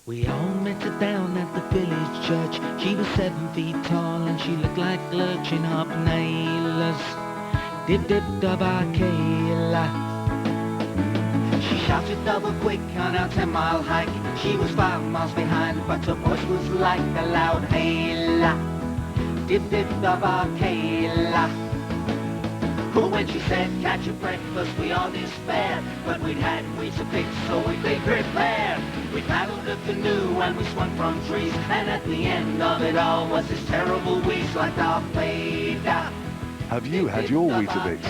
We all met her down at the village church. She was 7 feet tall and she looked like Lurch in her nailers. Dip dip dubba Kayla. She shouted double quick on our 10-mile hike. She was 5 miles behind, but her voice was like a loud hayla. Dip dip dubba Kayla. When she said catch your breakfast, we all despaired, but we'd had weeds to pick, so we be prepared. We paddled a canoe and we swung from trees, and at the end of it all was this terrible wheeze like Darth Vader. Have you had your Weetabix?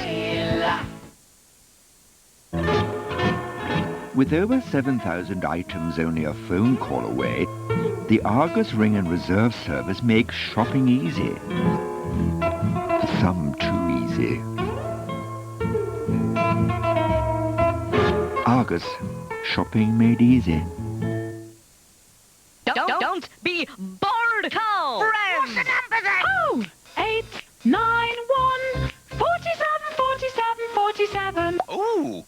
With over 7,000 items only a phone call away, the Argus Ring and Reserve service makes shopping easy. Some too easy. Argus, shopping made easy. Don't be bored, Carl! What's the number then? Oh, 8, 9, 1, 47, 47, 47. Ooh.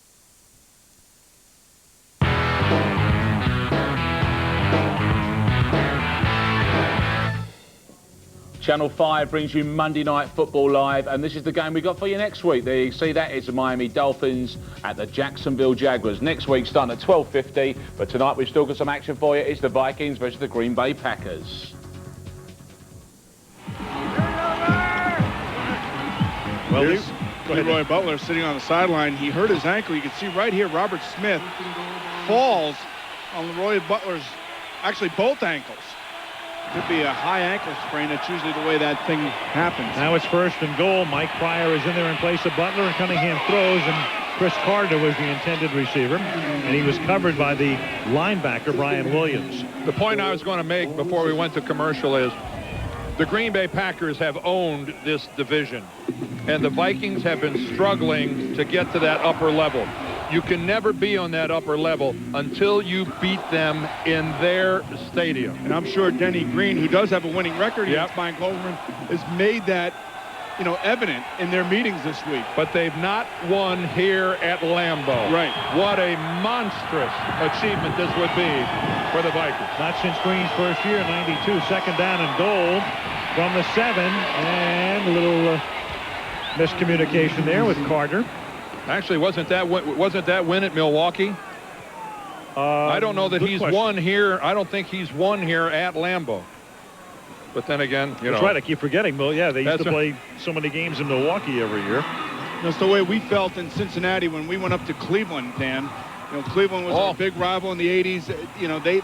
Channel 5 brings you Monday Night Football live, and this is the game we got for you next week. There you see that, it's the Miami Dolphins at the Jacksonville Jaguars. Next week starting at 12:50, but tonight we've still got some action for you. It's the Vikings versus the Green Bay Packers. Well, Leroy Butler sitting on the sideline. He hurt his ankle. You can see right here Robert Smith falls on Leroy Butler's, actually both ankles. Could be a high ankle sprain. That's usually the way that thing happens. Now it's 1st and goal. Mike Pryor is in there in place of Butler, and Cunningham throws, and Chris Carter was the intended receiver, and he was covered by the linebacker, Brian Williams. The point I was going to make before we went to commercial is the Green Bay Packers have owned this division, and the Vikings have been struggling to get to that upper level. You can never be on that upper level until you beat them in their stadium. And I'm sure Denny Green, who does have a winning record against Mike Cloverman, has made that, evident in their meetings this week. But they've not won here at Lambeau. Right. What a monstrous achievement this would be for the Vikings. Not since Green's first year, 92. 2nd down and goal from the 7, and a little miscommunication there with Carter. Actually, wasn't that win at Milwaukee? I don't know that he's won here. I don't think he's won here at Lambeau. But then again, That's right. I keep forgetting. Well, yeah, they used to play so many games in Milwaukee every year. That's the way we felt in Cincinnati when we went up to Cleveland, Dan. Cleveland was a big rival in the 80s.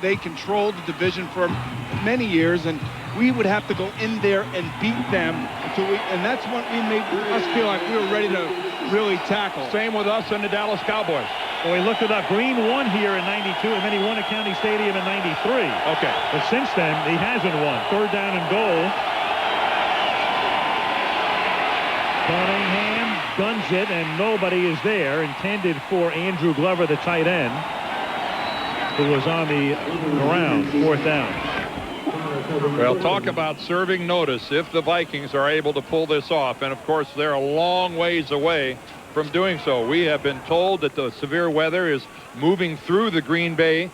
They controlled the division for many years, and we would have to go in there and beat them and that's what made us feel like we were ready to really tackle. Same with us and the Dallas Cowboys. Well, we looked it up. Green won here in 92, and then he won at County Stadium in 93. Okay. But since then, he hasn't won. 3rd down and goal. Cunningham guns it, and nobody is there. Intended for Andrew Glover, the tight end, who was on the ground. 4th down. Well, talk about serving notice if the Vikings are able to pull this off. And, of course, they're a long ways away from doing so. We have been told that the severe weather is moving through the Green Bay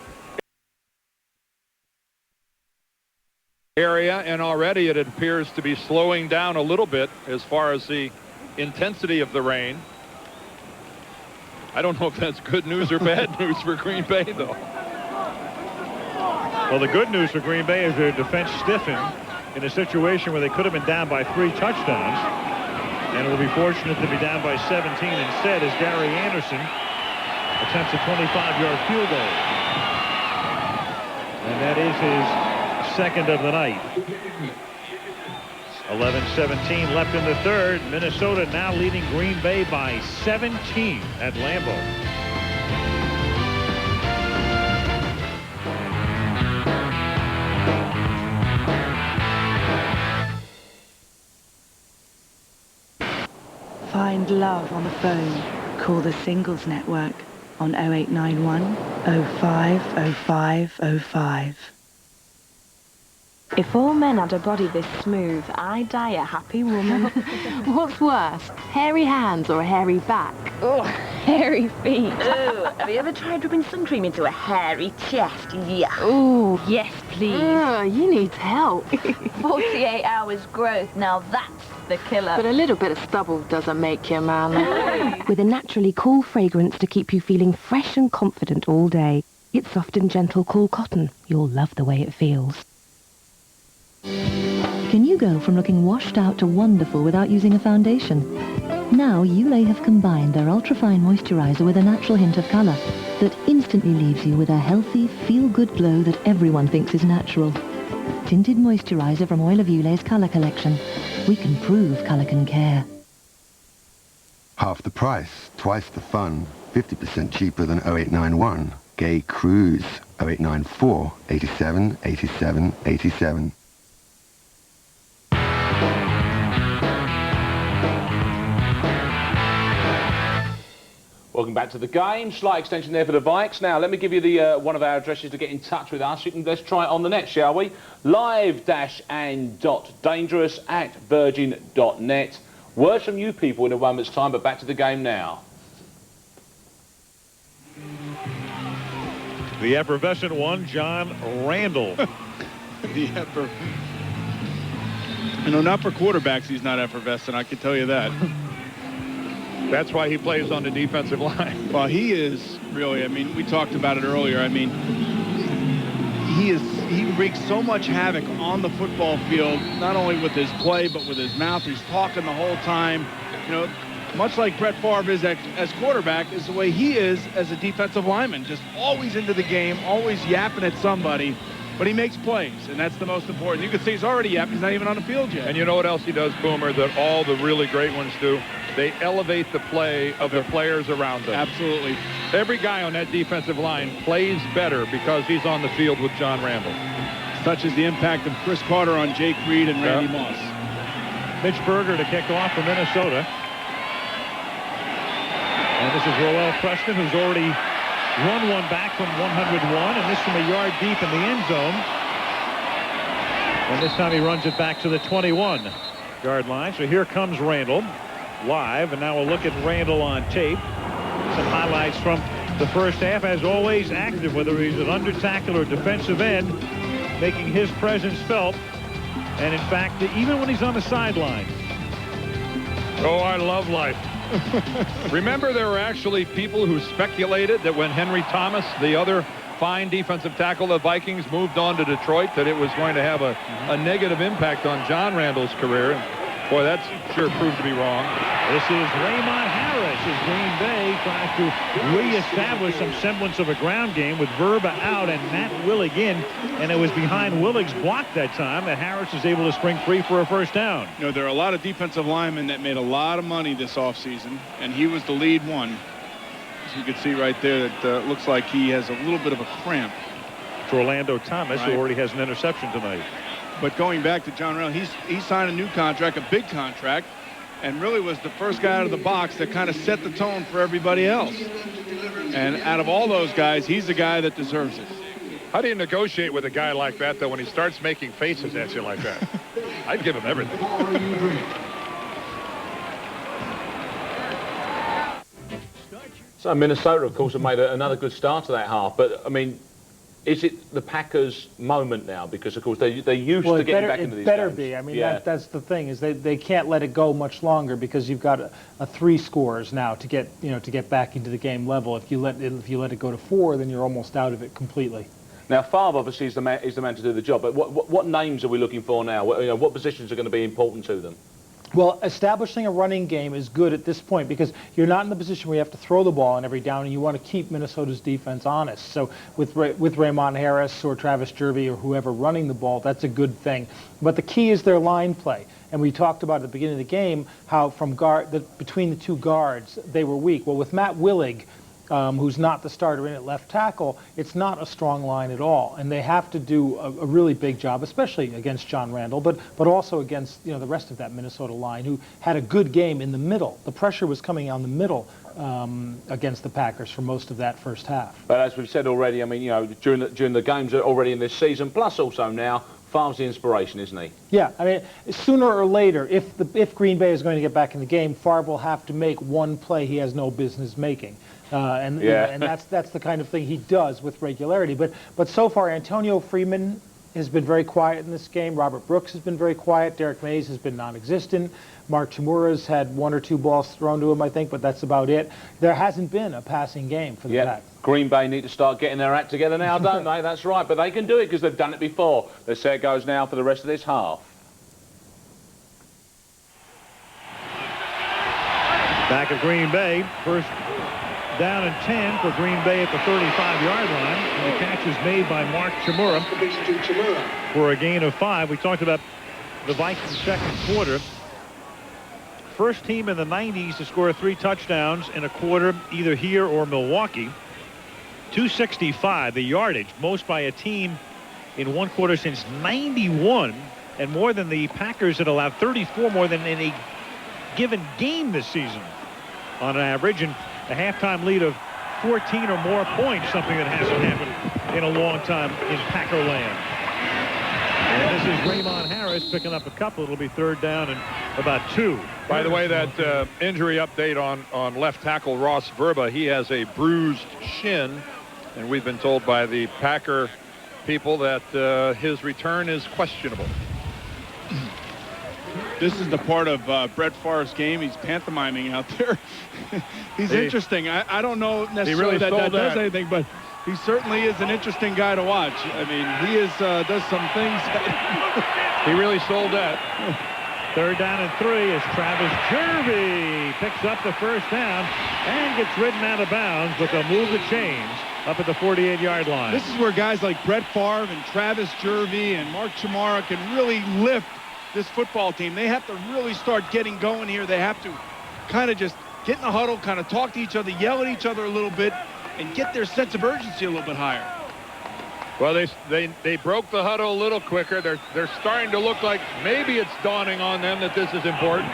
area, and already it appears to be slowing down a little bit as far as the intensity of the rain. I don't know if that's good news or bad news for Green Bay, though. Well, the good news for Green Bay is their defense stiffened in a situation where they could have been down by 3 touchdowns, and will be fortunate to be down by 17 instead as Gary Anderson attempts a 25-yard field goal. And that is his 2nd of the night. 11-17 left in the 3rd. Minnesota now leading Green Bay by 17 at Lambeau. Find love on the phone. Call the Singles Network on 0891 050505. If all men had a body this smooth, I'd die a happy woman. What's worse, hairy hands or a hairy back? Ugh. hairy feet. Ooh, have you ever tried rubbing sun cream into a hairy chest? Yeah. Ooh, yes, please. You need help. 48 hours growth, now that's the killer. But a little bit of stubble doesn't make you a man. With a naturally cool fragrance to keep you feeling fresh and confident all day. It's soft and gentle cool cotton. You'll love the way it feels. Can you go from looking washed out to wonderful without using a foundation? Now Ulay have combined their ultrafine moisturizer with a natural hint of colour that instantly leaves you with a healthy, feel-good glow that everyone thinks is natural. Tinted moisturizer from Oil of Ulay's colour collection. We can prove colour can care. Half the price, twice the fun, 50% cheaper than 0891. Gay Cruise, 0894, 87, 87, 87. Welcome back to the game. Slight extension there for the Vikes. Now, let me give you the one of our addresses to get in touch with us. Let's try it on the net, shall we? live-and.dangerous@virgin.net. Words from you people in a moment's time, but back to the game now. The effervescent one, John Randall. Not for quarterbacks, he's not effervescent, I can tell you that. That's why he plays on the defensive line. Well, he is really, we talked about it earlier. He wreaks so much havoc on the football field, not only with his play, but with his mouth. He's talking the whole time. Much like Brett Favre is as quarterback, is the way he is as a defensive lineman. Just always into the game, always yapping at somebody. But he makes plays, and that's the most important. You can see he's already yapping. He's not even on the field yet. And you know what else he does, Boomer, that all the really great ones do? They elevate the play of the players around them. Absolutely. Every guy on that defensive line plays better because he's on the field with John Randall. Such is the impact of Chris Carter on Jake Reed and Randy Moss. Mitch Berger to kick off for Minnesota. And this is Roel Preston, who's already run one back from 101, and this from a yard deep in the end zone. And this time he runs it back to the 21-yard line. So here comes Randall live, and now we'll look at Randall on tape. Some highlights from the first half, as always active, whether he's an under tackle or defensive end, making his presence felt. And in fact, even when he's on the sideline. Oh, I love life. Remember, there were actually people who speculated that when Henry Thomas, the other fine defensive tackle of the Vikings, moved on to Detroit, that it was going to have a negative impact on John Randall's career. Boy, that's sure proved to be wrong. This is Raymond Harris as Green Bay tries to reestablish some semblance of a ground game with Verba out and Matt Willig in. And it was behind Willig's block that time that Harris is able to spring free for a first down. There are a lot of defensive linemen that made a lot of money this offseason, and he was the lead one. As you can see right there, that looks like he has a little bit of a cramp. For Orlando Thomas, who already has an interception tonight. But going back to John Randall, he signed a new contract, a big contract, and really was the first guy out of the box that kind of set the tone for everybody else. And out of all those guys, he's the guy that deserves it. How do you negotiate with a guy like that, though, when he starts making faces at you like that? I'd give him everything. So Minnesota, of course, have made another good start to that half. But, is it the Packers' moment now? Because, of course, they're used to getting back into these games. It better be. That's the thing, is they can't let it go much longer because you've got a 3 scores now to get back into the game level. If you let it go to 4, then you're almost out of it completely. Now, Favre obviously is the man to do the job. But what names are we looking for now? What positions are going to be important to them? Well, establishing a running game is good at this point because you're not in the position where you have to throw the ball on every down, and you want to keep Minnesota's defense honest. So with Raymond Harris or Travis Jervey or whoever running the ball, that's a good thing. But the key is their line play. And we talked about at the beginning of the game how between the 2 guards, they were weak. Well, with Matt Willig, who's not the starter in at left tackle, it's not a strong line at all. And they have to do a really big job, especially against John Randall, but also against the rest of that Minnesota line, who had a good game in the middle. The pressure was coming on the middle against the Packers for most of that first half. But as we've said already, during the games already in this season, plus also now Favre's the inspiration, isn't he? Yeah, I mean, sooner or later, if Green Bay is going to get back in the game, Favre will have to make one play he has no business making. And that's the kind of thing he does with regularity. But so far, Antonio Freeman has been very quiet in this game. Robert Brooks has been very quiet. Derek Mays has been non-existent. Mark Chmura's had 1 or 2 balls thrown to him, I think, but that's about it. There hasn't been a passing game for the Pack. Green Bay need to start getting their act together now, don't they? That's right, but they can do it because they've done it before. Let's see how it goes now for the rest of this half. Back of Green Bay, first down and 10 for Green Bay at the 35-yard line. And the catch is made by Mark Chmura for a gain of 5. We talked about the Vikings' second quarter. First team in the 90s to score 3 touchdowns in a quarter, either here or Milwaukee. 265, the yardage, most by a team in one quarter since 91, and more than the Packers had allowed, 34 more than in a given game this season on average, and a halftime lead of 14 or more points, something that hasn't happened in a long time in Packer land. And this is Raymond Harris picking up a couple. It'll be third down and about 2. By the way, that injury update on left tackle Ross Verba, he has a bruised shin, and we've been told by the Packer people that his return is questionable. This is the part of Brett Favre's game. He's pantomiming out there. He's interesting. I don't know necessarily that does anything, but he certainly is an interesting guy to watch. I mean, he does some things. He really sold that. Third down and 3 as Travis Jervey picks up the first down and gets ridden out of bounds, but they'll move the chains up at the 48-yard line. This is where guys like Brett Favre and Travis Jervey and Mark Chmura can really lift this football team. They have to really start getting going here. They have to kind of just get in the huddle, kind of talk to each other, yell at each other a little bit, and get their sense of urgency a little bit higher. Well, they broke the huddle a little quicker. They're starting to look like maybe it's dawning on them that this is important.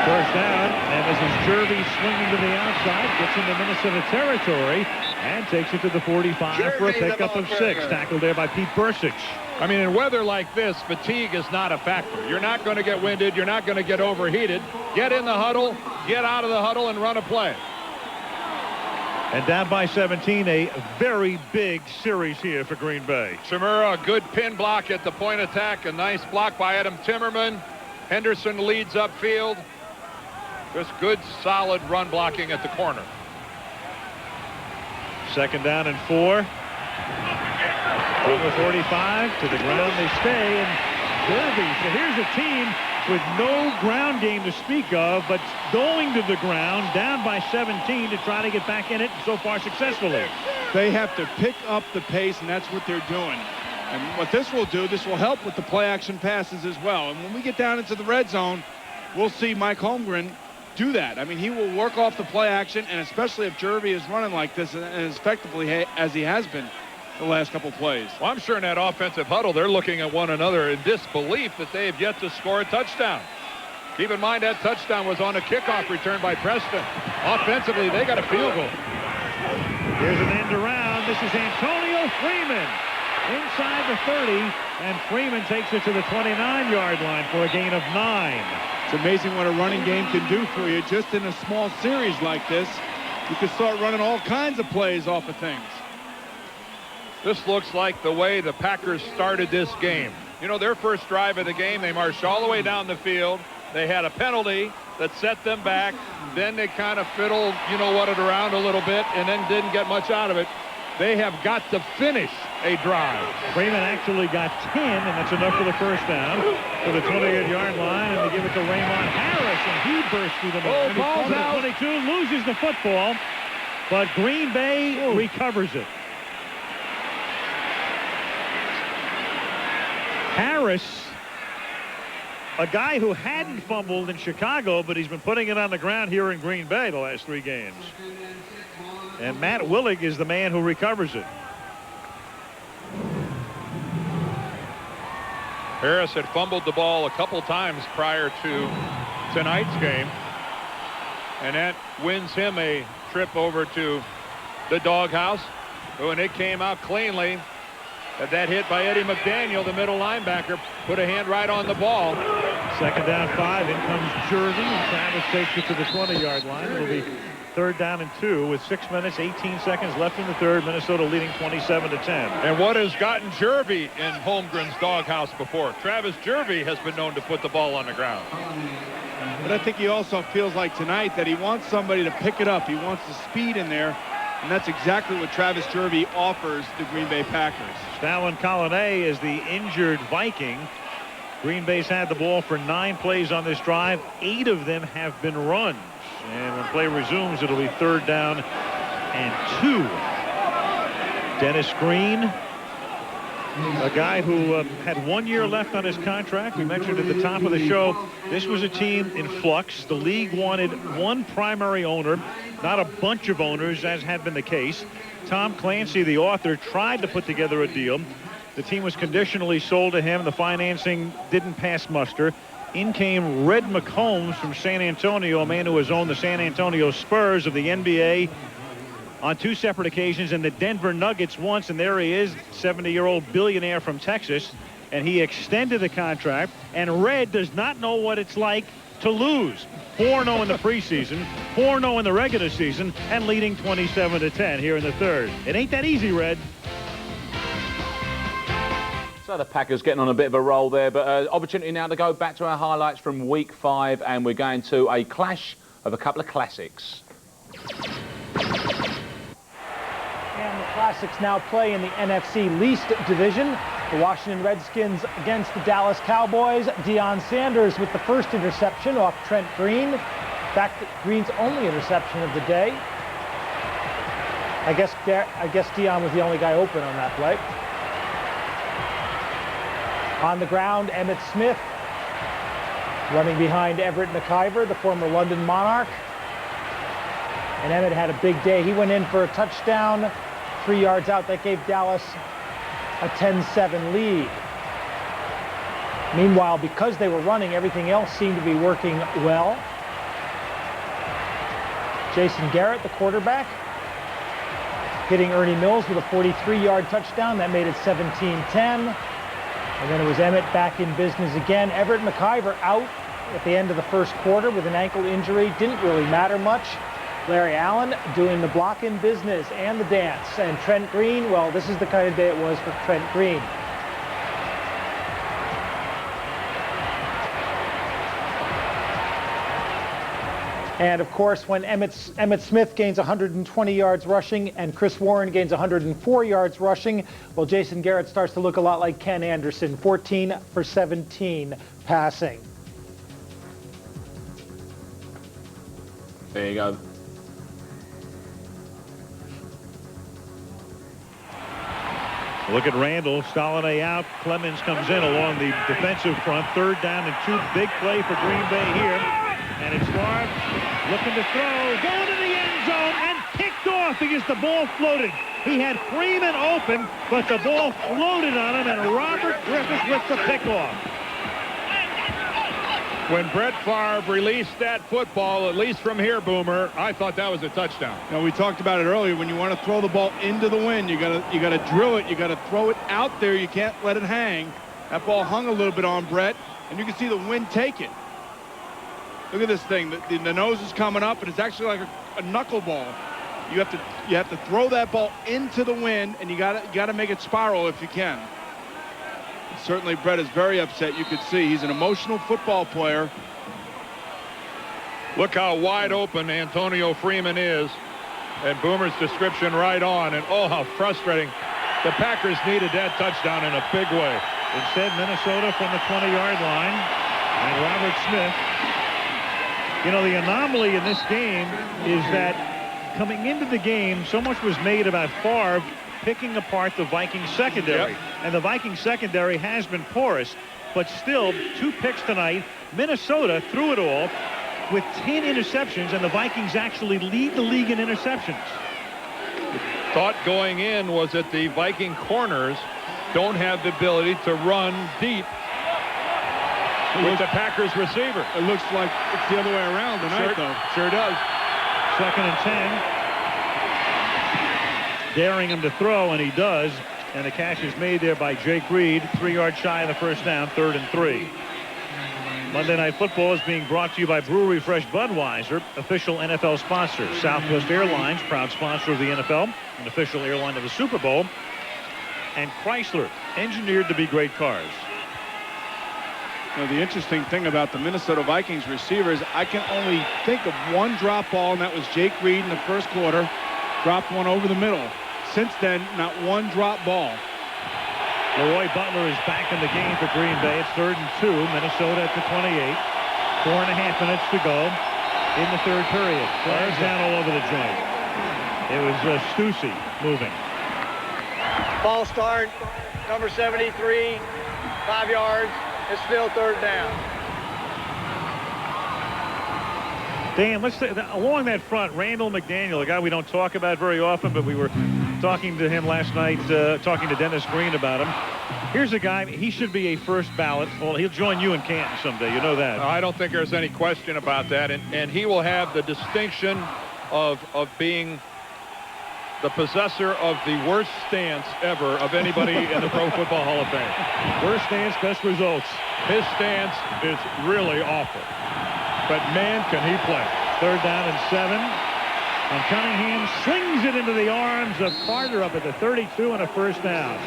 First down, and this is Jervey swinging to the outside, gets into Minnesota territory, and takes it to the 45 for a pickup of 6. Tackled there by Pete Bursich. I mean, in weather like this, fatigue is not a factor. You're not going to get winded. You're not going to get overheated. Get in the huddle, get out of the huddle, and run a play. And down by 17, a very big series here for Green Bay. Chmura, a good pin block at the point attack. A nice block by Adam Timmerman. Henderson leads upfield. Just good, solid run blocking at the corner. Second down and 4. Over 45 to the ground they stay, and Jervey. So here's a team with no ground game to speak of, but going to the ground, down by 17 to try to get back in it, so far successfully. They have to pick up the pace, and that's what they're doing. And what this will do, this will help with the play-action passes as well. And when we get down into the red zone, we'll see Mike Holmgren do that. I mean, he will work off the play action, and especially if Jervey is running like this and as effectively as he has been the last couple plays. Well, I'm sure in that offensive huddle, they're looking at one another in disbelief that they have yet to score a touchdown. Keep in mind that touchdown was on a kickoff return by Preston. Offensively, they got a field goal. Here's an end around. This is Antonio Freeman inside the 30, and Freeman takes it to the 29-yard line for a gain of 9. It's amazing what a running game can do for you. Just in a small series like this, you can start running all kinds of plays off of things. This looks like the way the Packers started this game. You know, their first drive of the game, they marched all the way down the field. They had a penalty that set them back. Then they kind of fiddled, it around a little bit, and then didn't get much out of it. They have got to finish a drive. Freeman actually got 10, and that's enough for the first down to the 28-yard line, and they give it to Raymond Harris, and he bursts through the middle. Ball's out. 22 loses the football, but Green Bay recovers it. Harris, a guy who hadn't fumbled in Chicago, but he's been putting it on the ground here in Green Bay the last 3 games. And Matt Willig is the man who recovers it. Harris had fumbled the ball a couple times prior to tonight's game, and that wins him a trip over to the doghouse, and it came out cleanly. That hit by Eddie McDaniel, the middle linebacker, put a hand right on the ball. Second down 5. In comes Jersey. Travis takes it to the 20-yard line. It'll be 3rd down and 2 with 6 minutes, 18 seconds left in the third. Minnesota leading 27-10. And what has gotten Jervey in Holmgren's doghouse before? Travis Jervey has been known to put the ball on the ground. But I think he also feels like tonight that he wants somebody to pick it up. He wants the speed in there. And that's exactly what Travis Jervey offers the Green Bay Packers. Stalin Colonnay is the injured Viking. Green Bay's had the ball for 9 plays on this drive. 8 of them have been runs. And when play resumes, it'll be 3rd down and 2. Dennis Green, a guy who had 1 year left on his contract. We mentioned at the top of the show, this was a team in flux. The league wanted one primary owner, not a bunch of owners, as had been the case. Tom Clancy, the author, tried to put together a deal. The team was conditionally sold to him. The financing didn't pass muster. In came Red McCombs from San Antonio, a man who has owned the San Antonio Spurs of the NBA on 2 separate occasions, and the Denver Nuggets once, and there he is, 70-year-old billionaire from Texas, and he extended the contract, and Red does not know what it's like to lose. 4-0 in the preseason, 4-0 in the regular season, and leading 27-10 here in the third. It ain't that easy, Red. So the Packers getting on a bit of a roll there, but opportunity now to go back to our highlights from Week 5, and we're going to a clash of a couple of classics. And the Classics now play in the NFC least division. The Washington Redskins against the Dallas Cowboys. Deion Sanders with the first interception off Trent Green. In fact, Green's only interception of the day. I guess Deion was the only guy open on that play. On the ground, Emmitt Smith running behind Everett McIver, the former London Monarch. And Emmitt had a big day. He went in for a touchdown, 3 yards out. That gave Dallas a 10-7 lead. Meanwhile, because they were running, everything else seemed to be working well. Jason Garrett, the quarterback, hitting Ernie Mills with a 43-yard touchdown. That made it 17-10. And then it was Emmitt back in business again. Everett McIver out at the end of the first quarter with an ankle injury. Didn't really matter much. Larry Allen doing the blocking business and the dance. And Trent Green, well, this is the kind of day it was for Trent Green. And of course, when Emmitt Smith gains 120 yards rushing and Chris Warren gains 104 yards rushing, well, Jason Garrett starts to look a lot like Ken Anderson, 14 for 17 passing. There you go. Look at Randall. Stolliday out. Clemens comes in along the defensive front. 3rd down and 2. Big play for Green Bay here. And it's Favre looking to throw. Going to the end zone and picked off because the ball floated. He had Freeman open, but the ball floated on him, and Robert Griffith with the pickoff. When Brett Favre released that football, at least from here, Boomer, I thought that was a touchdown. Now, we talked about it earlier. When you want to throw the ball into the wind, you gotta drill it. You gotta throw it out there. You can't let it hang. That ball hung a little bit on Brett, and you can see the wind take it. Look at this thing. The nose is coming up, and it's actually like a knuckleball. You have to throw that ball into the wind, and you gotta make it spiral if you can. Certainly, Brett is very upset. You could see he's an emotional football player. Look how wide open Antonio Freeman is, and Boomer's description right on. And oh, how frustrating! The Packers needed that touchdown in a big way. Instead, Minnesota from the 20-yard line, and Robert Smith. You know, the anomaly in this game is that coming into the game, so much was made about Favre picking apart the Vikings secondary. Yep. And the Vikings secondary has been porous, but still 2 picks tonight. Minnesota threw it all with 10 interceptions, and the Vikings actually lead the league in interceptions. Thought going in was that the Viking corners don't have the ability to run deep with the Packers receiver. It looks like it's the other way around tonight, though. Sure does. 2nd and 10. Daring him to throw, and he does. And the catch is made there by Jake Reed, 3 yards shy of the first down, 3rd and 3. Monday Night Football is being brought to you by Brewery Fresh Budweiser, official NFL sponsor. Southwest Airlines, proud sponsor of the NFL, an official airline of the Super Bowl. And Chrysler, engineered to be great cars. You know, the interesting thing about the Minnesota Vikings receivers, I can only think of one drop ball, and that was Jake Reed in the first quarter. Dropped one over the middle. Since then, not one drop ball. Leroy Butler is back in the game for Green Bay. It's 3rd and 2. Minnesota at the 28. 4.5 minutes to go in the 3rd period. Flags down all over the joint. It was Stussy moving. Ball start, number 73, 5 yards. It's still 3rd down. Dan, let's say along that front, Randall McDaniel, a guy we don't talk about very often, but we were talking to him last night, talking to Dennis Green about him. Here's a guy, he should be a first ballot. Well, he'll join you in Canton someday, you know that. I don't think there's any question about that, and he will have the distinction of being the possessor of the worst stance ever of anybody in the Pro Football Hall of Fame. Worst stance, best results. His stance is really awful. But man, can he play. 3rd down and 7. And Cunningham slings it into the arms of Carter up at the 32 and a first down.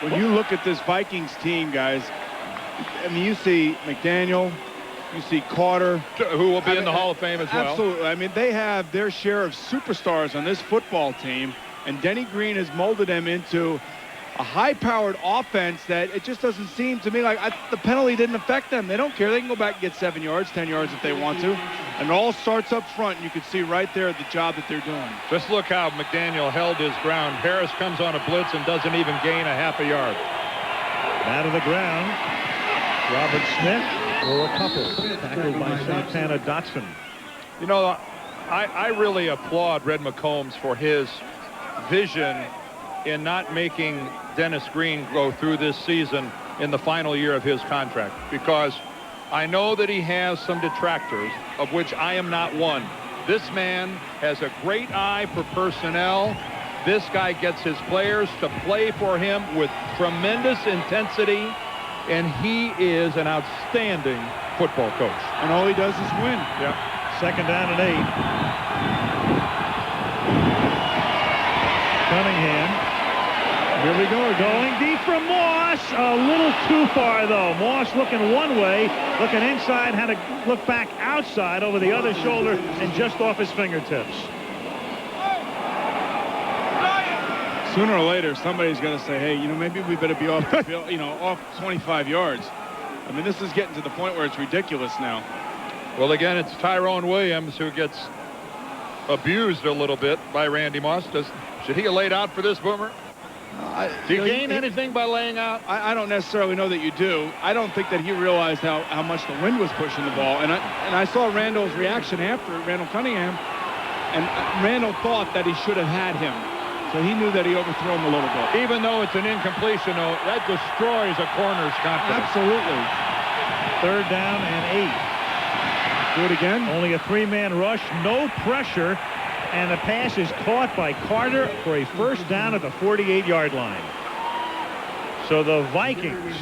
When you look at this Vikings team, guys, I mean, you see McDaniel, you see Carter, who will be in the Hall of Fame as well. Absolutely. I mean, they have their share of superstars on this football team, and Denny Green has molded them into a high-powered offense that it just doesn't seem to me like the penalty didn't affect them. They don't care. They can go back and get 7 yards, 10 yards if they want to. And it all starts up front, and you can see right there the job that they're doing. Just look how McDaniel held his ground. Harris comes on a blitz and doesn't even gain a half a yard. Out of the ground, Robert Smith or a couple. Tackled by Santana Dotson. You know, I really applaud Red McCombs for his vision in not making Dennis Green go through this season in the final year of his contract, because I know that he has some detractors, of which I am not one. This man has a great eye for personnel. This guy gets his players to play for him with tremendous intensity, and he is an outstanding football coach. And all he does is win. Yeah. 2nd down and 8. Cunningham. Here we go, going deep from Moss. A little too far, though. Moss looking one way, looking inside, had to look back outside over the other shoulder and just off his fingertips. Sooner or later, somebody's going to say, hey, you know, maybe we better be off the field, you know, off 25 yards. I mean, this is getting to the point where it's ridiculous now. Well, again, it's Tyrone Williams who gets abused a little bit by Randy Moss. Should he have laid out for this, Boomer? Do you gain anything by laying out? I don't necessarily know that you do. I don't think that he realized how much the wind was pushing the ball. And I saw Randall's reaction after it, Randall Cunningham, and Randall thought that he should have had him. So he knew that he overthrew him a little bit. Even though it's an incompletion, though, that destroys a corner's confidence. Absolutely. 3rd down and 8. Do it again. Only a 3-man rush, no pressure. And the pass is caught by Carter for a first down at the 48-yard line. So the Vikings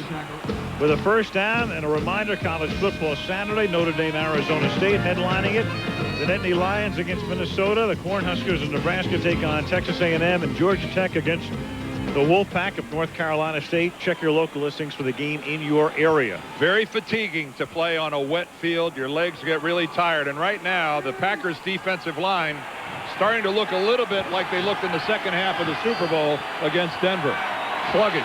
with a first down, and a reminder, college football Saturday, Notre Dame, Arizona State headlining it. The Nittany Lions against Minnesota. The Cornhuskers of Nebraska take on Texas A&M, and Georgia Tech against the Wolfpack of North Carolina State. Check your local listings for the game in your area. Very fatiguing to play on a wet field. Your legs get really tired. And right now, the Packers defensive line starting to look a little bit like they looked in the second half of the Super Bowl against Denver. Sluggish.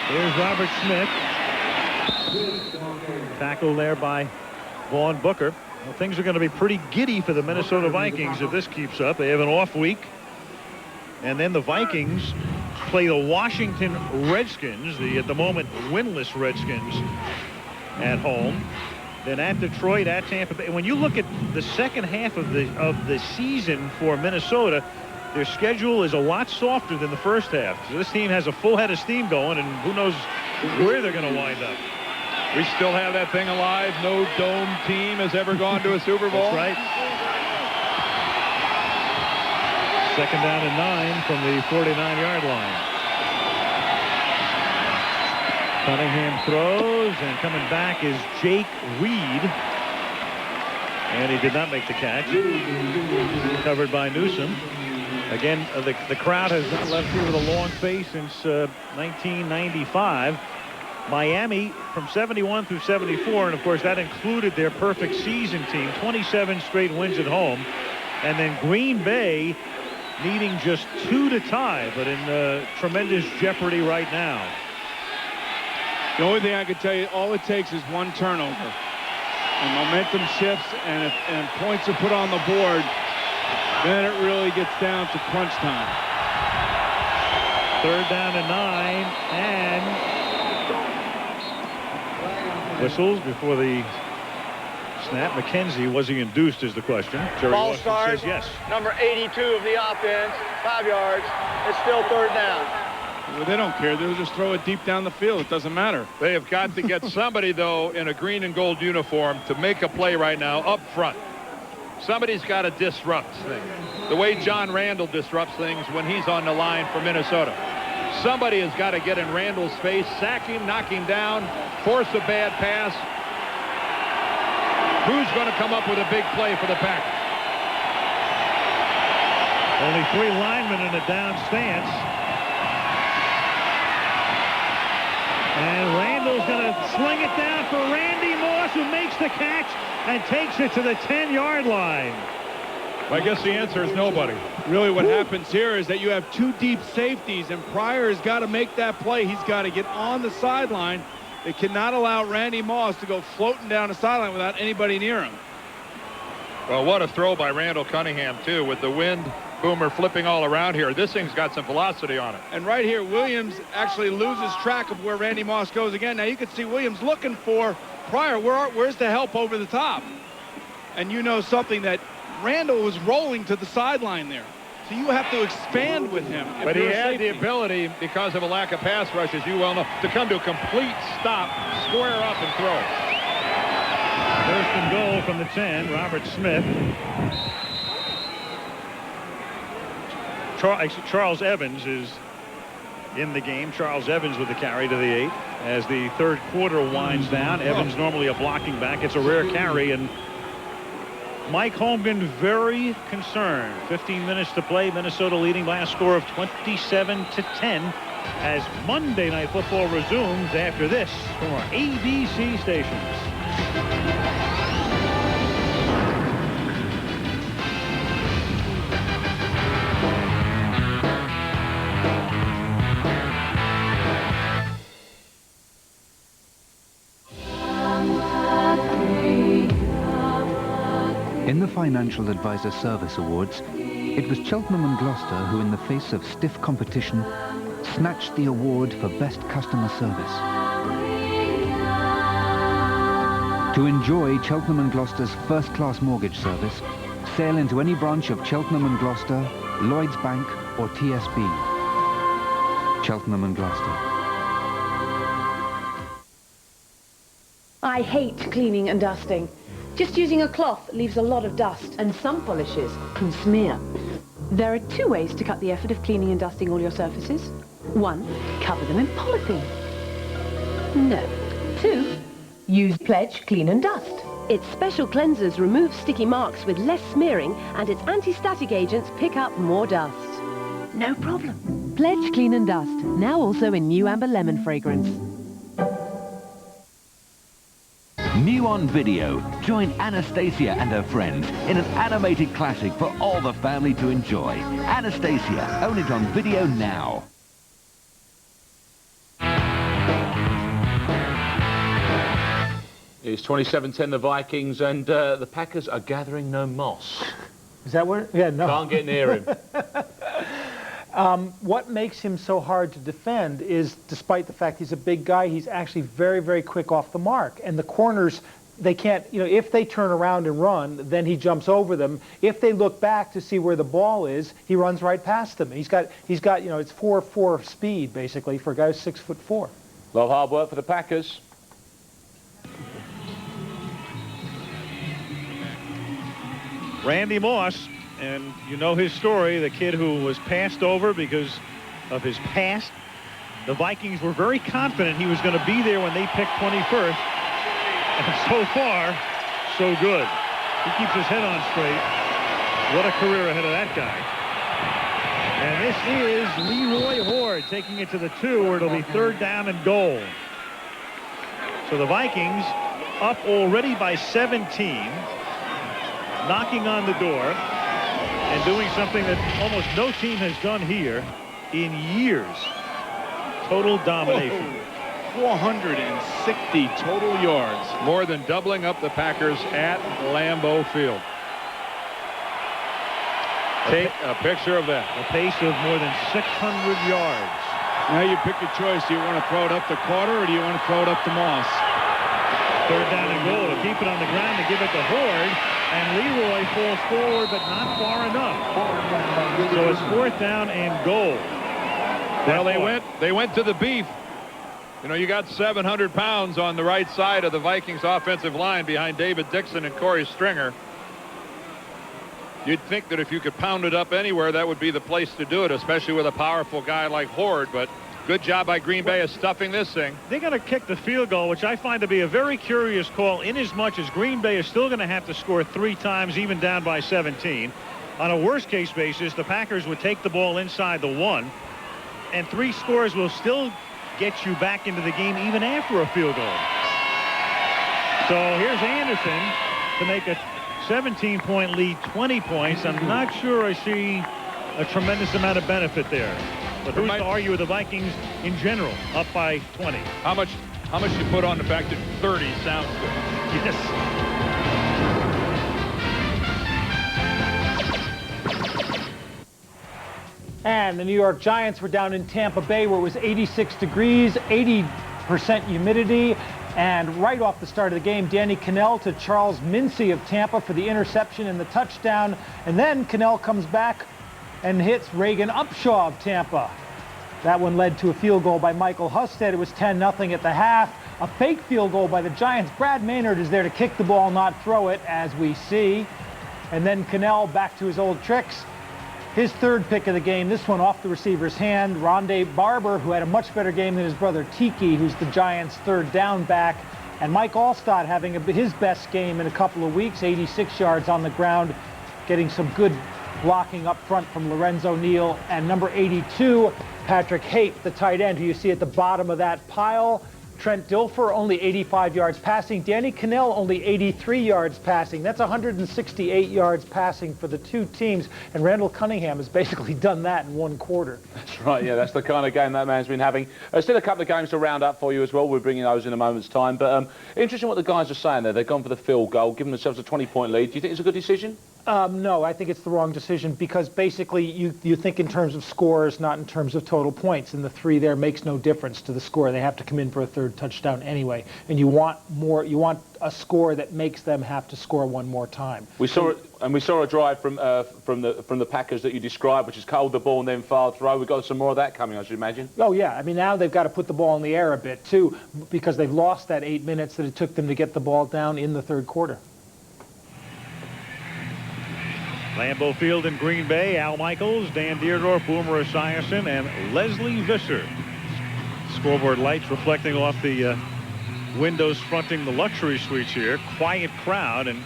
Here's Robert Smith. Tackled there by Vaughn Booker. Well, things are going to be pretty giddy for the Minnesota Vikings if this keeps up. They have an off week. And then the Vikings play the Washington Redskins, the at the moment winless Redskins, at home. Then at Detroit, at Tampa Bay. When you look at the second half of the season for Minnesota, their schedule is a lot softer than the first half. So this team has a full head of steam going, and who knows where they're going to wind up. We still have that thing alive. No dome team has ever gone to a Super Bowl. That's right. Second down and 9 from the 49-yard line. Cunningham throws, and coming back is Jake Reed. And he did not make the catch. Covered by Newsom. Again, the crowd has not left here with a long face since 1995. Miami from 71 through 74, and of course that included their perfect season team, 27 straight wins at home. And then Green Bay needing just 2 to tie, but in tremendous jeopardy right now. The only thing I can tell you, all it takes is one turnover. And momentum shifts, and points are put on the board, then it really gets down to crunch time. Third down and 9, and whistles before the snap. McKenzie, was he induced is the question. Jerry Ball Austin start, says yes. number 82 of the offense, 5 yards. It's still third down. Well, they don't care. They'll just throw it deep down the field. It doesn't matter. They have got to get somebody, though, in a green and gold uniform to make a play right now up front. Somebody's got to disrupt things. The way John Randall disrupts things when he's on the line for Minnesota. Somebody has got to get in Randall's face, sack him, knock him down, force a bad pass. Who's going to come up with a big play for the Packers? Only 3 linemen in a down stance. And Randall's going to sling it down for Randy Moss, who makes the catch and takes it to the 10-yard line. I guess the answer is nobody. Really what happens here is that you have 2 deep safeties, and Pryor has got to make that play. He's got to get on the sideline. They cannot allow Randy Moss to go floating down the sideline without anybody near him. Well, what a throw by Randall Cunningham, too, with the wind boomer flipping all around here. This thing's got some velocity on it. And right here, Williams actually loses track of where Randy Moss goes again. Now you can see Williams looking for Pryor. Where's the help over the top? And you know something, that Randall was rolling to the sideline there. So you have to expand with him. But he had the ability, because of a lack of pass rush, as you well know, to come to a complete stop, square up, and throw. First and goal from the 10, Robert Smith. Charles Evans is in the game. Charles Evans with the carry to the 8 as the third quarter winds down. Evans normally a blocking back. It's a rare carry, and Mike Holmgren very concerned. 15 minutes to play. Minnesota leading by a score of 27-10 as Monday Night Football resumes after this from our ABC stations. In the Financial Advisor Service Awards, it was Cheltenham and Gloucester who, in the face of stiff competition, snatched the award for Best Customer Service. To enjoy Cheltenham and Gloucester's first-class mortgage service, sail into any branch of Cheltenham and Gloucester, Lloyds Bank or TSB. Cheltenham and Gloucester. I hate cleaning and dusting. Just using a cloth leaves a lot of dust, and some polishes can smear. There are 2 ways to cut the effort of cleaning and dusting all your surfaces. 1, cover them in polythene. No. 2, use Pledge Clean and Dust. Its special cleansers remove sticky marks with less smearing, and its anti-static agents pick up more dust. No problem. Pledge Clean and Dust, now also in new amber lemon fragrance. New on video, join Anastasia and her friends in an animated classic for all the family to enjoy. Anastasia, own it on video now. It's 27-10 the Vikings, and the Packers are gathering no moss. Is that what? Yeah, no. Can't get near him. What makes him so hard to defend is, despite the fact he's a big guy, he's actually very, very quick off the mark. And the corners, they can't, you know, if they turn around and run, then he jumps over them. If they look back to see where the ball is, he runs right past them. He's got, you know, it's 4.4 speed, basically, for a guy who's 6'4". A lot of hard work for the Packers. Randy Moss And you know his story, the kid who was passed over because of his past. The Vikings were very confident he was going to be there when they picked 21st. And so far, so good. He keeps his head on straight. What a career ahead of that guy. And this is Leroy Horde taking it to the 2, where it'll be 3rd down and goal. So the Vikings up already by 17, knocking on the door and doing something that almost no team has done here in years. Total domination. 460 total yards. More than doubling up the Packers at Lambeau Field. Take a picture of that. A pace of more than 600 yards. Now you pick your choice. Do you want to throw it up to Carter or do you want to throw it up to Moss? 3rd down and goal to keep it on the ground, to give it to Horde, and Leroy falls forward but not far enough. So it's 4th down and goal. Well, they went to the beef. You know, you got 700 pounds on the right side of the Vikings offensive line behind David Dixon and Corey Stringer. You'd think that if you could pound it up anywhere, that would be the place to do it, especially with a powerful guy like Horde. But good job by Green Bay of stuffing this thing. They're going to kick the field goal, which I find to be a very curious call, inasmuch as Green Bay is still going to have to score 3 times, even down by 17. On a worst-case basis, the Packers would take the ball inside the 1, and 3 scores will still get you back into the game even after a field goal. So here's Anderson to make a 17-point lead, 20 points. I'm not sure I see a tremendous amount of benefit there. But who's to argue with the Vikings in general, up by 20? How much you put on the fact that 30 sounds good? Yes. And the New York Giants were down in Tampa Bay, where it was 86 degrees, 80% humidity. And right off the start of the game, Danny Cannell to Charles Mincy of Tampa for the interception and the touchdown. And then Cannell comes back and hits Reagan Upshaw of Tampa. That one led to a field goal by Michael Husted. It was 10-0 at the half. A fake field goal by the Giants. Brad Maynard is there to kick the ball, not throw it, as we see. And then Cannell back to his old tricks. His 3rd pick of the game, this one off the receiver's hand. Rondé Barber, who had a much better game than his brother Tiki, who's the Giants' 3rd down back. And Mike Allstott having his best game in a couple of weeks, 86 yards on the ground, getting some good blocking up front from Lorenzo Neal. And number 82, Patrick Haight, the tight end, who you see at the bottom of that pile. Trent Dilfer, only 85 yards passing. Danny Cannell, only 83 yards passing. That's 168 yards passing for the 2 teams. And Randall Cunningham has basically done that in 1 quarter. That's right, yeah, that's the kind of game that man's been having. Still a couple of games to round up for you as well. We're bringing those in a moment's time. But interesting what the guys are saying there. They've gone for the field goal, giving themselves a 20-point lead. Do you think it's a good decision? No, I think it's the wrong decision, because basically you think in terms of scores, not in terms of total points, and the 3 there makes no difference to the score. They have to come in for a 3rd touchdown anyway, and you want a score that makes them have to score 1 more time. We saw a drive from the Packers that you described, which is hold the ball and then far throw. We've got some more of that coming, I should imagine. Oh yeah, I mean, now they've got to put the ball in the air a bit too, because they've lost that 8 minutes that it took them to get the ball down in the 3rd quarter. Lambeau Field in Green Bay, Al Michaels, Dan Dierdorf, Boomer Esiason, and Leslie Visser. Scoreboard lights reflecting off the windows fronting the luxury suites here. Quiet crowd, and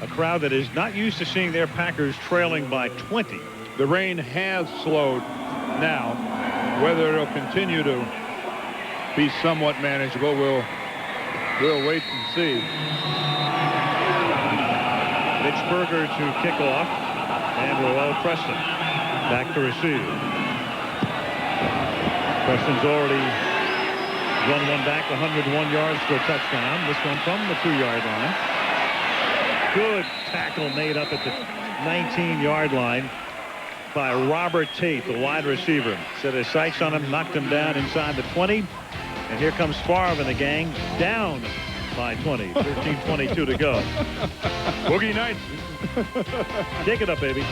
a crowd that is not used to seeing their Packers trailing by 20. The rain has slowed now. Whether it'll continue to be somewhat manageable, we'll wait and see. Mitch Berger to kick off, and Roel Preston back to receive. Preston's already run one back 101 yards for a touchdown. This one from the 2-yard line. Good tackle made up at the 19-yard line by Robert Tate, the wide receiver. Set his sights on him, knocked him down inside the 20. And here comes Favre and the gang down by 20. 13:22 to go. Boogie Nights. Take it up, baby.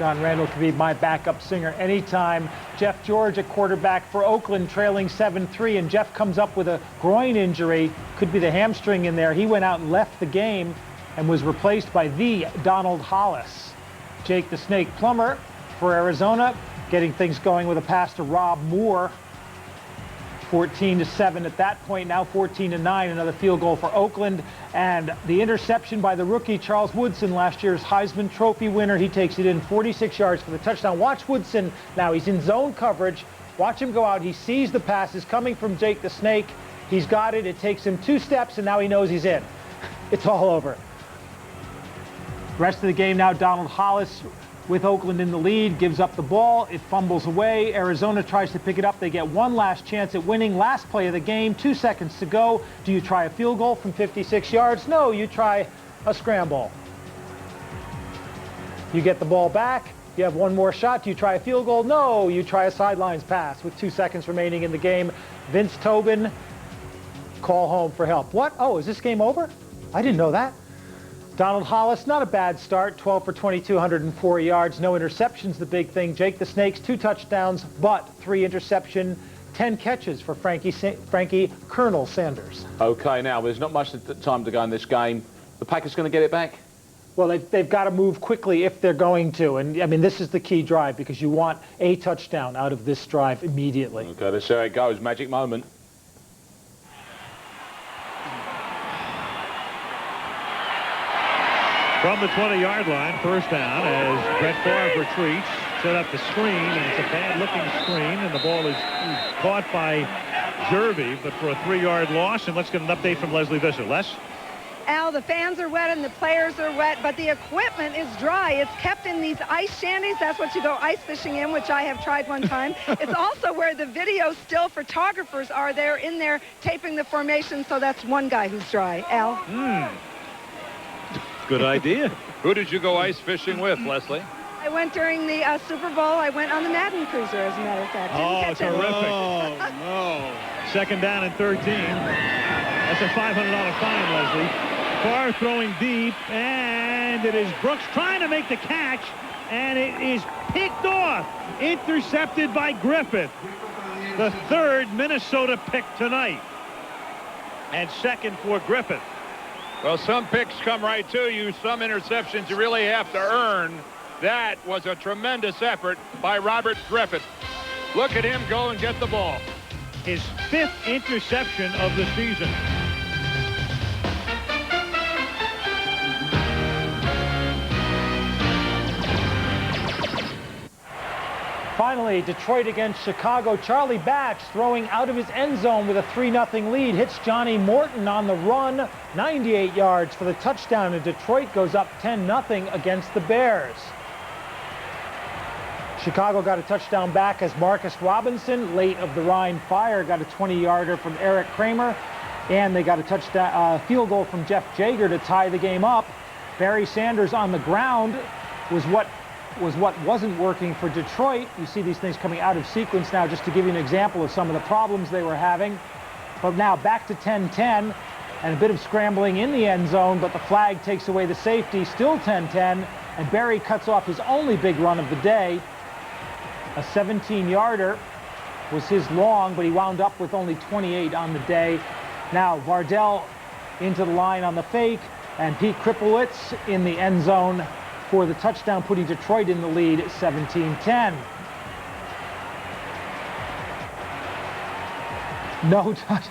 John Randall could be my backup singer anytime. Jeff George at quarterback for Oakland, trailing 7-3, and Jeff comes up with a groin injury. Could be the hamstring in there. He went out and left the game and was replaced by the Donald Hollis. Jake the Snake Plummer for Arizona, getting things going with a pass to Rob Moore. 14-7 at that point, now 14-9, another field goal for Oakland. And the interception by the rookie Charles Woodson, last year's Heisman Trophy winner. He takes it in 46 yards for the touchdown. Watch Woodson now. He's in zone coverage. Watch him go out. He sees the passes coming from Jake the Snake. He's got it. It takes him 2 steps, and now he knows he's in. It's all over. Rest of the game now, Donald Hollis with Oakland in the lead, gives up the ball, it fumbles away. Arizona tries to pick it up. They get one last chance at winning. Last play of the game, 2 seconds to go. Do you try a field goal from 56 yards? No, you try a scramble. You get the ball back. You have one more shot. Do you try a field goal? No, you try a sidelines pass with 2 seconds remaining in the game. Vince Tobin, call home for help. What? Oh, is this game over? I didn't know that. Donald Hollis, not a bad start, 12 for 22, 104 yards, no interceptions, the big thing. Jake the Snakes, 2 touchdowns, but 3 interception, 10 catches for Frankie Colonel Sanders. Okay, now there's not much time to go in this game. The Packers going to get it back? Well, they've got to move quickly if they're going to. And, I mean, this is the key drive because you want a touchdown out of this drive immediately. Okay, let's see how it goes. Magic moment. From the 20-yard line, first down as Brett Favre retreats, set up the screen, and it's a bad-looking screen, and the ball is caught by Jervy, but for a 3-yard loss. And let's get an update from Leslie Visser. Les? Al, the fans are wet and the players are wet, but the equipment is dry. It's kept in these ice shanties. That's what you go ice fishing in, which I have tried one time. It's also where the video still photographers are. They're in there taping the formation, so that's one guy who's dry. Al? Good idea. Who did you go ice fishing with, Leslie? I went during the Super Bowl. I went on the Madden Cruiser, as a matter of fact. Oh, terrific. Oh, no. Second down and 13. That's a $500 fine, Leslie. Favre throwing deep, and it is Brooks trying to make the catch, and it is picked off. Intercepted by Griffith. The 3rd Minnesota pick tonight. And 2nd for Griffith. Well, some picks come right to you. Some interceptions you really have to earn. That was a tremendous effort by Robert Griffith. Look at him go and get the ball. His 5th interception of the season. Finally, Detroit against Chicago. Charlie Batch throwing out of his end zone with a 3-0 lead. Hits Johnny Morton on the run. 98 yards for the touchdown, and Detroit goes up 10-0 against the Bears. Chicago got a touchdown back as Marcus Robinson, late of the Rhine Fire, got a 20-yarder from Eric Kramer. And they got a touchdown field goal from Jeff Jager to tie the game up. Barry Sanders on the ground was what wasn't working for Detroit. You see these things coming out of sequence now just to give you an example of some of the problems they were having. But now back to 10-10 and a bit of scrambling in the end zone, but the flag takes away the safety, still 10-10, and Barry cuts off his only big run of the day. A 17-yarder was his long, but he wound up with only 28 on the day. Now Vardell into the line on the fake, and Pete Kripowitz in the end zone for the touchdown, putting Detroit in the lead 17-10. No touch.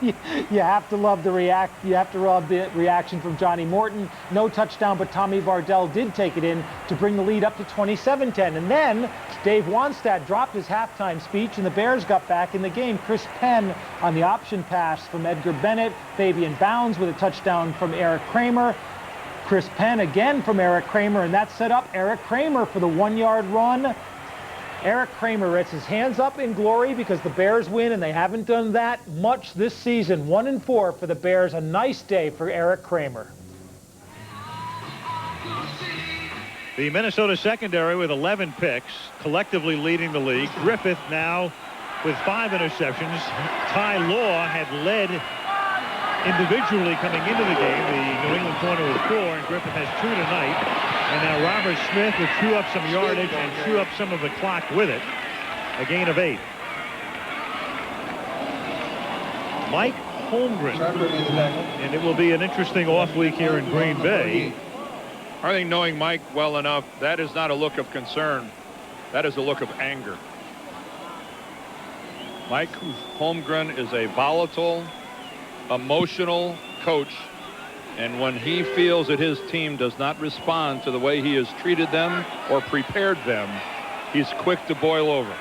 You have to love the reaction from Johnny Morton. No touchdown, but Tommy Vardell did take it in to bring the lead up to 27-10. And then Dave Wanstad dropped his halftime speech, and the Bears got back in the game. Chris Penn on the option pass from Edgar Bennett. Fabian Bounds with a touchdown from Eric Kramer. Chris Penn again from Eric Kramer, and that set up Eric Kramer for the 1-yard run. Eric Kramer lets his hands up in glory because the Bears win, and they haven't done that much this season. 1-4 for the Bears. A nice day for Eric Kramer. The Minnesota secondary with 11 picks, collectively leading the league. Griffith now with 5 interceptions. Ty Law had led individually coming into the game. The New England corner with 4, and Griffin has 2 tonight. And now Robert Smith will chew up some yardage and chew up some of the clock with it. A gain of 8. Mike Holmgren. And it will be an interesting off week here in Green Bay. I think knowing Mike well enough, that is not a look of concern. That is a look of anger. Mike Holmgren is a volatile, emotional coach. And when he feels that his team does not respond to the way he has treated them or prepared them, he's quick to boil over.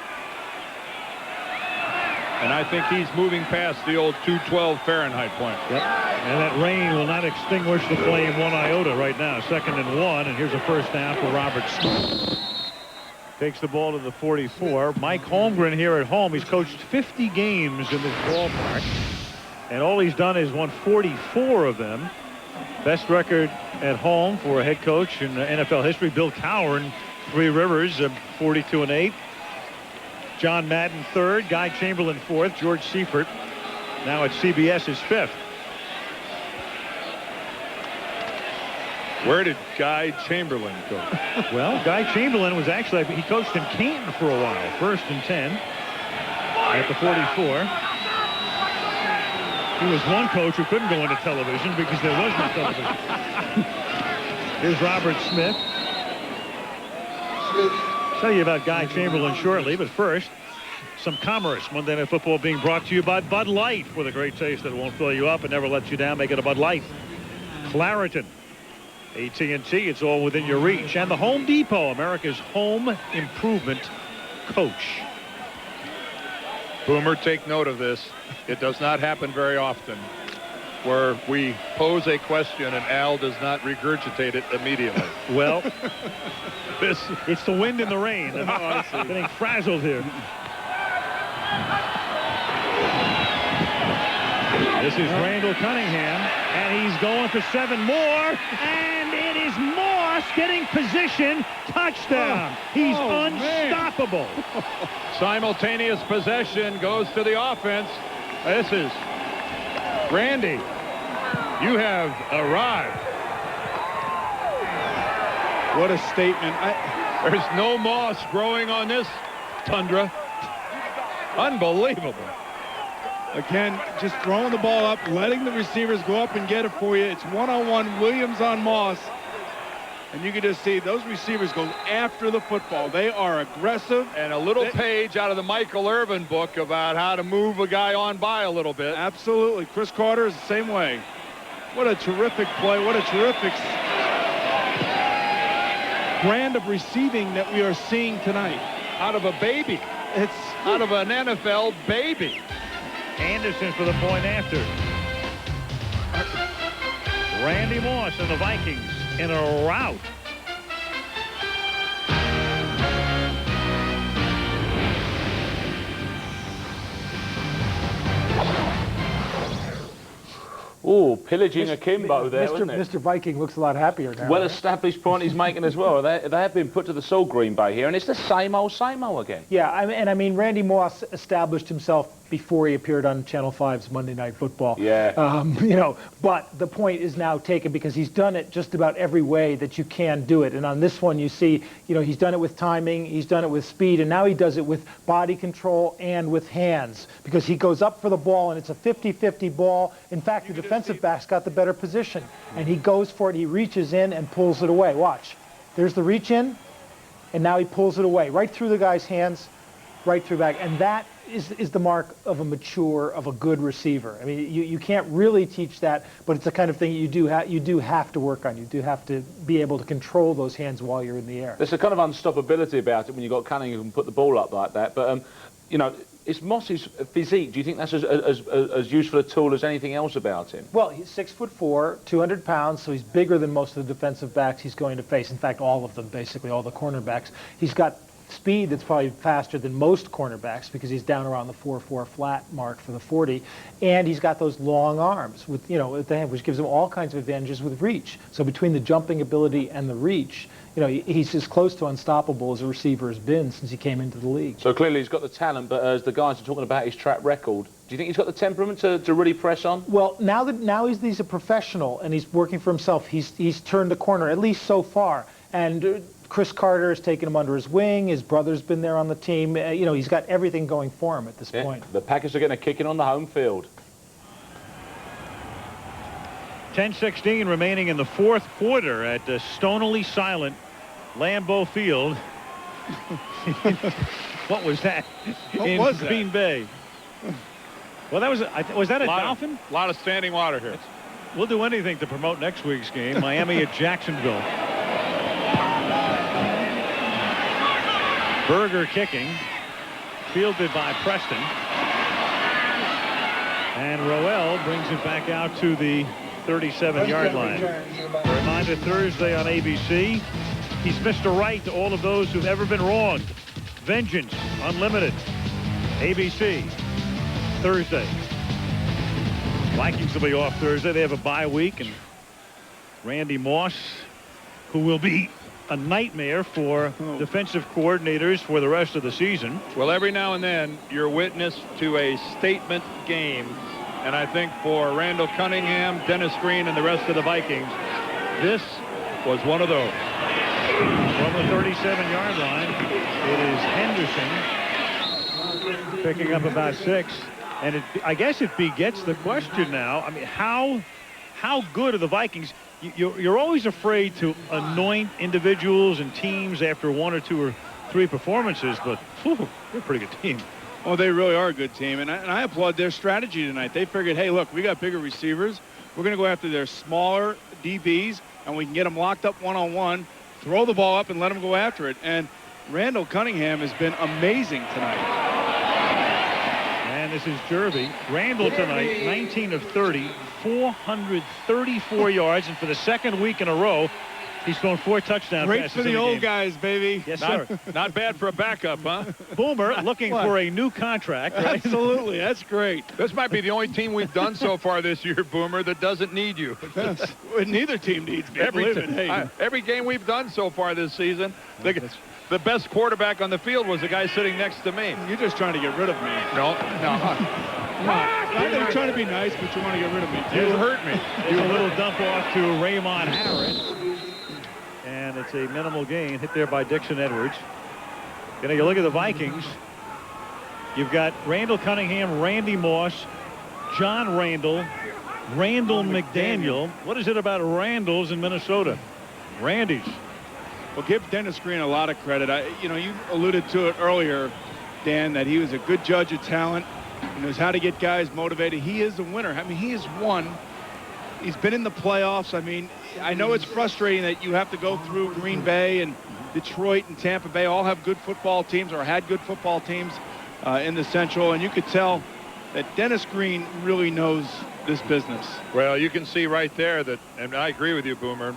And I think he's moving past the old 212 Fahrenheit point. Yep. And that rain will not extinguish the flame one iota right now. 2nd and 1, and here's a first down for Robert Smith. Takes the ball to the 44. Mike Holmgren here at home. He's coached 50 games in this ballpark, and all he's done is won 44 of them. Best record at home for a head coach in NFL history. Bill Cowher in Three Rivers, 42-8. John Madden 3rd, Guy Chamberlain 4th, George Seifert now at CBS is 5th. Where did Guy Chamberlain go? Well, Guy Chamberlain was actually, he coached in Canton for a while. 1st and 10 at the 44. He was one coach who couldn't go into television because there was no television. Here's Robert Smith. Tell you about Guy Chamberlain shortly, but first, some commerce. Monday Night Football being brought to you by Bud Light, with a great taste that won't fill you up and never lets you down. Make it a Bud Light. Claritin, AT&T, it's all within your reach. And the Home Depot, America's home improvement coach. Boomer, take note of this. It does not happen very often where we pose a question and Al does not regurgitate it immediately. Well, it's the wind and the rain. I'm getting frazzled here. This is Randall Cunningham, and he's going for 7 more, and it is Moss getting position. Touchdown. He's unstoppable. Simultaneous possession goes to the offense. This is Randy. You have arrived. What a statement. There's no moss growing on this tundra. Unbelievable. Again, just throwing the ball up, letting the receivers go up and get it for you. It's one-on-one Williams on Moss. And you can just see those receivers go after the football. They are aggressive. And a little page out of the Michael Irvin book about how to move a guy on by a little bit. Absolutely. Chris Carter is the same way. What a terrific play. What a terrific brand of receiving that we are seeing tonight. Out of a baby. It's out of an NFL baby. Anderson for the point after. Randy Moss and the Vikings in a rout. Oh, pillaging akimbo there, wasn't it? Mr. Viking looks a lot happier now. Well-established point he's making as well. They have been put to the sword, Green Bay here, and it's the same old again. Yeah, I mean, Randy Moss established himself before he appeared on Channel 5's Monday Night Football. Yeah. You know, but the point is now taken because he's done it just about every way that you can do it. And on this one, you see, you know, he's done it with timing, he's done it with speed, and now he does it with body control and with hands because he goes up for the ball, and it's a 50-50 ball. In fact, the defensive back's got the better position, and he goes for it. He reaches in and pulls it away. Watch. There's the reach in, and now he pulls it away right through the guy's hands, right through back. And that is the mark of a mature, of a good receiver. I mean, you can't really teach that, but it's the kind of thing you do have to work on. You do have to be able to control those hands while you're in the air. There's a kind of unstoppability about it when you've got Cunningham who can put the ball up like that. But, you know, it's Moss's physique. Do you think that's as useful a tool as anything else about him? Well, he's 6'4", 200 pounds, so he's bigger than most of the defensive backs he's going to face. In fact, all of them, basically, all the cornerbacks. He's got speed that's probably faster than most cornerbacks because he's down around the 4.4 flat mark for the 40, and he's got those long arms with, you know, at the hand, which gives him all kinds of advantages with reach. So between the jumping ability and the reach, you know, he's as close to unstoppable as a receiver has been since he came into the league. So clearly he's got the talent, but as the guys are talking about his track record, do you think he's got the temperament to really press on? Well, now he's a professional and he's working for himself. He's turned the corner, at least so far. And Chris Carter has taken him under his wing. His brother's been there on the team. You know, he's got everything going for him at this point. The Packers are getting a kicking on the home field. 10:16 remaining in the fourth quarter at stonily silent Lambeau Field. What was that? What was Green Bay? Well, that was that a Dolphin? A lot of standing water here. We'll do anything to promote next week's game. Miami at Jacksonville. Berger kicking, fielded by Preston. And Roel brings it back out to the 37-yard line. A reminder, Thursday on ABC, he's Mr. Right to all of those who've ever been wronged. Vengeance Unlimited. ABC, Thursday. Vikings will be off Thursday. They have a bye week, and Randy Moss, who will be a nightmare for defensive coordinators for the rest of the season. Well, every now and then you're witness to a statement game, and I think for Randall Cunningham, Dennis Green, and the rest of the Vikings, this was one of those. From the 37-yard line, it is Henderson picking up about 6, and I guess it begets the question now. I mean, how good are the Vikings? You're always afraid to anoint individuals and teams after 1 or 2 or 3 performances, but they're a pretty good team. Oh, they really are a good team, and I applaud their strategy tonight. They figured, hey, look, we got bigger receivers. We're going to go after their smaller DBs, and we can get them locked up one-on-one, throw the ball up, and let them go after it. And Randall Cunningham has been amazing tonight. And this is Jervy. Randall tonight, 19 of 30, 434 yards, and for the second week in a row, he's thrown 4 touchdown Great passes for the in old game. guys, baby. Yes, sir. Not bad for a backup, huh? Boomer looking for a new contract. Right? Absolutely, that's great. This might be the only team we've done so far this year, Boomer, that doesn't need you. Neither team needs me. Every game we've done so far this season, the best quarterback on the field was the guy sitting next to me. You're just trying to get rid of me. No. I'm trying to be nice, but you want to get rid of me. You hurt me. Here's a little dump off to Raymond Harris. And it's a minimal gain hit there by Dixon Edwards. You know, you look at the Vikings. You've got Randall Cunningham, Randy Moss, John Randall, Randall McDaniel. What is it about Randalls in Minnesota? Randy's. Well, give Dennis Green a lot of credit. You alluded to it earlier, Dan, that he was a good judge of talent. He knows how to get guys motivated. He is a winner. I mean, he has won. He's been in the playoffs. I mean, I know it's frustrating that you have to go through Green Bay and Detroit and Tampa Bay all have good football teams or had good football teams in the Central, and you could tell that Dennis Green really knows this business. Well, you can see right there that, and I agree with you, Boomer,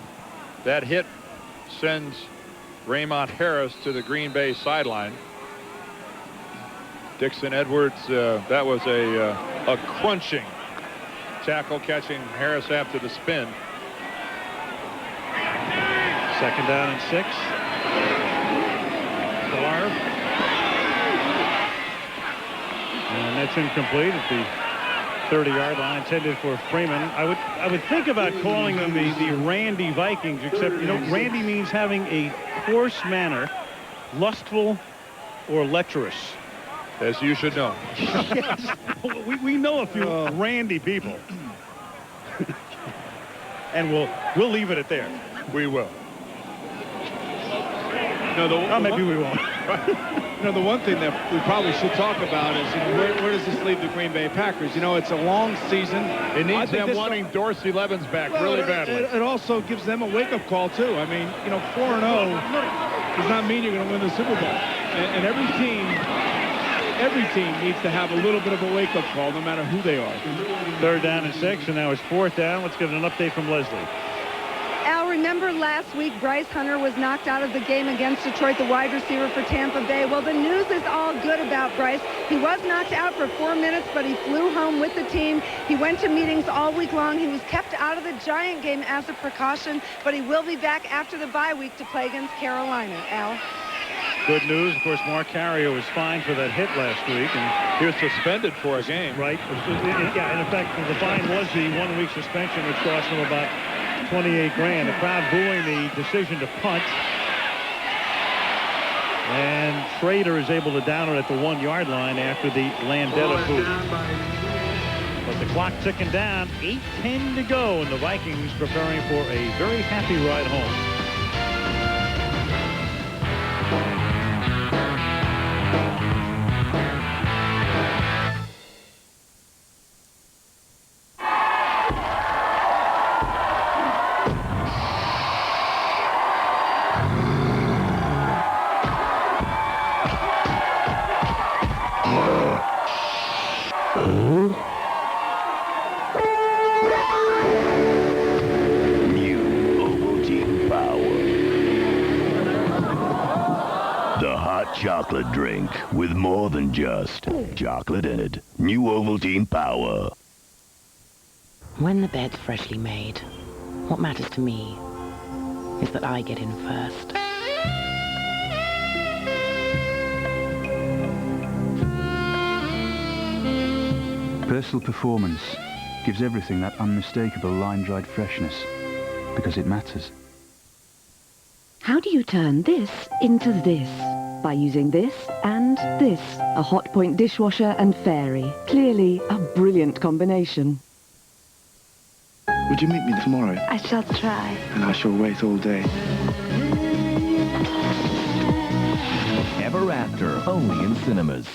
that hit sends Raymond Harris to the Green Bay sideline. Dixon Edwards, that was a crunching tackle, catching Harris after the spin. 2nd down and 6. Favre. And that's incomplete at the 30-yard line, intended for Freeman. I would think about calling them the Randy Vikings, except, you know, Randy means having a coarse manner, lustful or lecherous. As you should know. Yes. We know a few Randy people. And we'll leave it at there. We will. No, maybe we won't. The one thing that we probably should talk about is, where does this leave the Green Bay Packers? You know, it's a long season. It needs them wanting Dorsey Levens back really badly. It also gives them a wake-up call, too. I mean, 4-0 does not mean you're going to win the Super Bowl. And every team needs to have a little bit of a wake-up call, no matter who they are. 3rd down and 6, and now it's 4th down. Let's get an update from Leslie. Al remember last week Bryce Hunter was knocked out of the game against Detroit, the wide receiver for Tampa Bay. Well, the news is all good about Bryce. He was knocked out for 4 minutes, but he flew home with the team. He went to meetings all week long. He was kept out of the Giant game as a precaution, but he will be back after the bye week to play against Carolina. Al? Good news, of course, Mark Carrier was fined for that hit last week, and he was suspended for a game. Right. Yeah, and in fact, the fine was the 1 week suspension, which cost him about $28,000. The crowd booing the decision to punt. And Schrader is able to down it at the 1 yard line after the Landetta boot. But the clock ticking down, 8:10 to go, and the Vikings preparing for a very happy ride home. Chocolate drink with more than just chocolate in it. New Ovaltine Power. When the bed's freshly made, what matters to me is that I get in first. Personal Performance gives everything that unmistakable line-dried freshness, because it matters. How do you turn this into this? By using this and this. A Hot Point dishwasher and Fairy. Clearly a brilliant combination. Would you meet me tomorrow? I shall try. And I shall wait all day. Ever After, only in cinemas.